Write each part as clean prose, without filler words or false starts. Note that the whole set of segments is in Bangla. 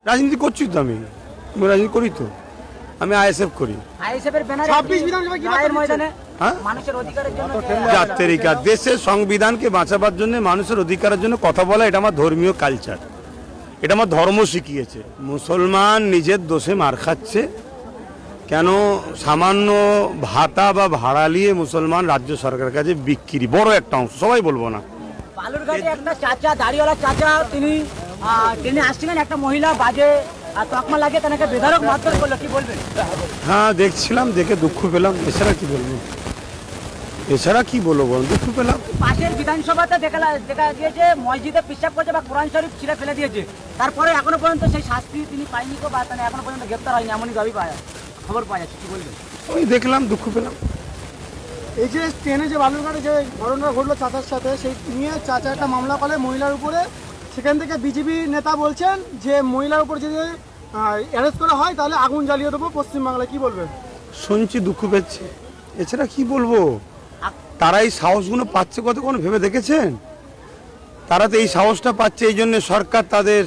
রাজনীতি করছি তো আমি রাজনীতি করি তো আমি আইএসএফ করি। আইএসএফের ব্যানারে 26 বিধানসভা কি লড়াইয়ের ময়দানে মানুষের অধিকারের জন্য জাতেরিকা দেশের সংবিধানকে বাঁচাবার জন্য মানুষের অধিকারের জন্য কথা বলা এটা আমার ধর্মীয় কালচার, এটা আমার ধর্ম শিখিয়েছে। মুসলমান নিজের দোষে মার খাচ্ছে কেন? সামান্য ভাতা বা ভাড়া নিয়ে মুসলমান রাজ্য সরকারের কাছে বিক্রি, বড় একটা অংশ, সবাই বলবো না। বালুরঘাটে একটা চাচা, দাড়িওয়ালা চাচা, তিনি ট্রেনে আসছিলেন, একটা মহিলা বাজে তকমা লাগিয়ে তাকে বেধড়ক মারধর করলো, কি বলবেন? হ্যাঁ দেখছিলাম, দেখে দুঃখ পেলাম, এছাড়া কি বলবো, এছাড়া কি বলবো, দুঃখ পেলাম। পাশের বিধানসভাতে দেখা গিয়েছে মসজিদে পেশাব করছে বা কোরআন শরীফ ছিঁড়ে ফেলে দিয়েছে, তারপরে এখনো পর্যন্ত সেই শাস্তি তিনি পায়নি বা এখনো পর্যন্ত গ্রেপ্তার হয়নি, এমনই দাবি খবর পাওয়া যাচ্ছে, কি বলবেন? ওই দেখলাম, দুঃখ পেলাম। এই যে ট্রেনে যে বালুরঘাটে যে ঘটনা ঘটলো চাচার সাথে, সেই নিয়ে চাচা একটা মামলা করে মহিলার উপরে। সেখান থেকে বিজেপি নেতা বলছেন যে মহিলার উপর যদি অ্যারেস্ট করা হয় তাহলে আগুন জ্বালিয়ে দেবো পশ্চিমবাংলায়, কি বলবেন? শুনছি, দুঃখ পেয়েছে, এছাড়া কি বলবো। তারা এই সাহসগুলো পাচ্ছে কতক্ষণ ভেবে দেখেছেন? তারা তো এই সাহসটা পাচ্ছে এই জন্য সরকার তাদের,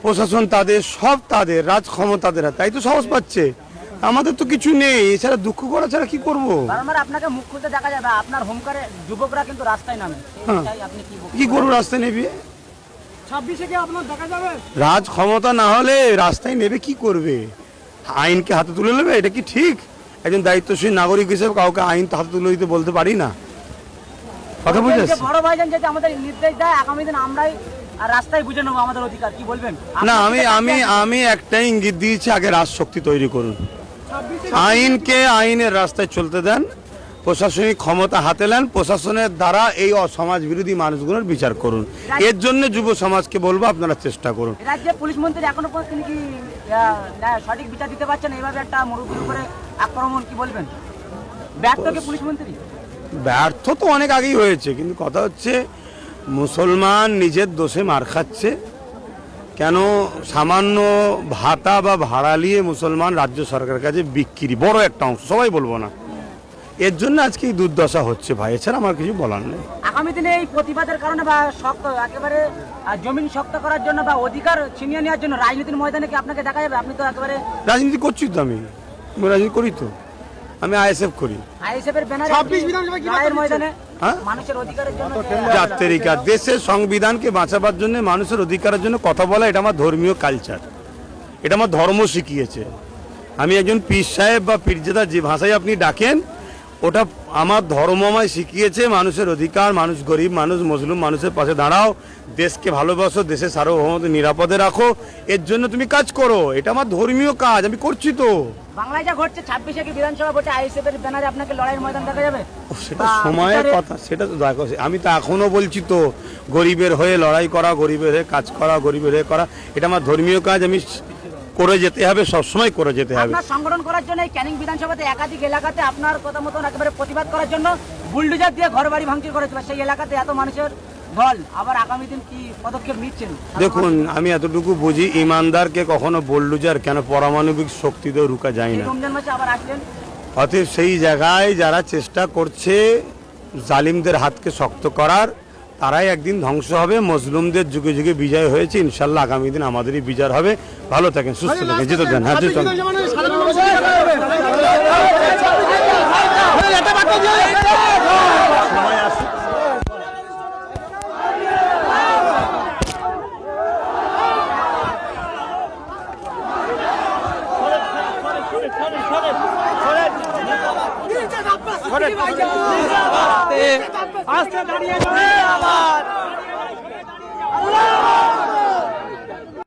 প্রশাসন তাদের, সব তাদের, রাজ ক্ষমতাদের, তাই তো সাহস পাচ্ছে। আমাদের তো কিছু নেই, এছাড়া দুঃখ করা ছাড়া কি করবো? আপনাকে মুখ খুলতে দেখা যাবে, আপনার হোমকারে যুবকরা কিন্তু রাস্তায় নামে, আপনি কি করবো? রাস্তায় নেবে 26-এ কি আপনার দেখা যাবে? রাজ ক্ষমতা না হলে রাস্তায় নেবে, কি করবে? আইনকে হাতে তুলে নেবে, এটা কি ঠিক? একজন দায়িত্বশীল নাগরিক হিসেবে কাউকে আইন হাতে তুলে দিতে বলতে পারি না, কথা বুঝে আসছে? বড় ভাইজান যদি আমাদের নির্দেশ দেয় আগামী দিন আমরাই রাস্তায় বুঝে নেবো আমাদের অধিকার, কি বলবেন? না, আমি একটাই ইঙ্গিত দিয়েছি, আগে রাজশক্তি তৈরি করুন, আইনকে আইনের রাস্তায় চলতে দেন, প্রশাসনিক ক্ষমতা হাতে নেন, প্রশাসনের দ্বারা এই অসমাজ বিরোধী মানুষগুলোর বিচার করুন। এর জন্য যুব সমাজকে বলবো আপনারা চেষ্টা করুন। রাজ্যে পুলিশ মন্ত্রী এখনো পর্যন্ত তিনি কি সঠিক বিচার দিতে পারছেন? এইভাবে একটা মুরব্বীর উপরে আক্রমণ, কি বলবেন? ব্যর্থ কি পুলিশ মন্ত্রী? ব্যর্থ তো অনেক আগেই হয়েছে, কিন্তু কথা হচ্ছে মুসলমান নিজের দোষে মার খাচ্ছে কেন? সামান্য ভাতা বা ভাড়া নিয়ে মুসলমান রাজ্য সরকারের কাছে বিক্রি, বড় একটা অংশ, সবাই বলবো না। এর জন্য আজকে এই দুর্দশা হচ্ছে ভাই, এছাড়া আমার কিছু বলার নেই। আগামী দিনে এই প্রতিবাদের কারণে বা শক্ত একেবারে জমিন শক্ত করার জন্য বা অধিকার ছিনিয়ে নেওয়ার জন্য রাজনীতির ময়দানে কি আপনাকে দেখা যাবে? আপনি তো একেবারে রাজনীতি করছি তো আমি রাজনীতি করি তো আমি আইএসএফ করি। আইএসএফের ব্যানারে 26 বিধানসভা কি লড়াইয়ের ময়দানে হ্যাঁ? মানুষের অধিকারের জন্য জাতেরিকা দেশের সংবিধানকে বাঁচাবার জন্য মানুষের অধিকারের জন্য কথা বলা এটা আমার ধর্মীয় কালচার, এটা আমার ধর্ম শিখিয়েছে। আমি একজন পীর সাহেব বা পীরজাদা যে ভাষায় আপনি ডাকেন, ওটা আমার ধর্ম আমায় শিখিয়েছে মানুষের অধিকার, মানুষ গরিব মানুষ, মুসলিম মানুষের পাশে দাঁড়াও, দেশকে ভালোবাসো, দেশের সার্বভৌমত্ব নিরাপদে রাখো, এর জন্য তুমি কাজ করো, এটা আমার ধর্মীয় কাজ, আমি করছি তো। বাংলায় যা ঘটছে 26-এ কি বিধানসভা ভোটে আইএসএফের ব্যানারে আপনাকে লড়াইয়ের ময়দান দেখা যাবে? সেটা সময়ের কথা, সেটা তো দেখো, আমি তো এখনো বলছি তো, গরিবের হয়ে লড়াই করা, গরিবের হয়ে কাজ করা, গরিবের হয়ে করা, এটা আমার ধর্মীয় কাজ, আমি করে যেতে হবে, সবসময় করে যেতে হবে। আপনার সংগঠন করার জন্য এই ক্যানিং বিধানসভাতে একাধিক এলাকাতে আপনার কথা মতন একেবারে প্রতিবাদ করার জন্য বুলডোজার দিয়ে ঘর বাড়ি ভাঙচুর করেছিল, সেই এলাকাতে এত মানুষের ঢল, আবার আগামী দিন কি পদক্ষেপ নিচ্ছেন? দেখুন, আমি এতটুকু বুঝি, ইমানদারকে কখনো বুলডোজার কেন পারমাণবিক শক্তিতেও রুকা যায় না। রমজান মাসে আবার আসলেন, অতএব সেই জায়গায় যারা চেষ্টা করছে জালিমদের হাতকে শক্ত করার, তারাই একদিন ধ্বংস হবে। মজলুমদের যুগে যুগে বিজয় হয়েছে, ইনশাল্লাহ আগামী দিন আমাদেরই বিজয় হবে। ভালো থাকেন, সুস্থ থাকেন, যেতে দেন। হ্যাঁ, আস্তে দাঁড়িয়ে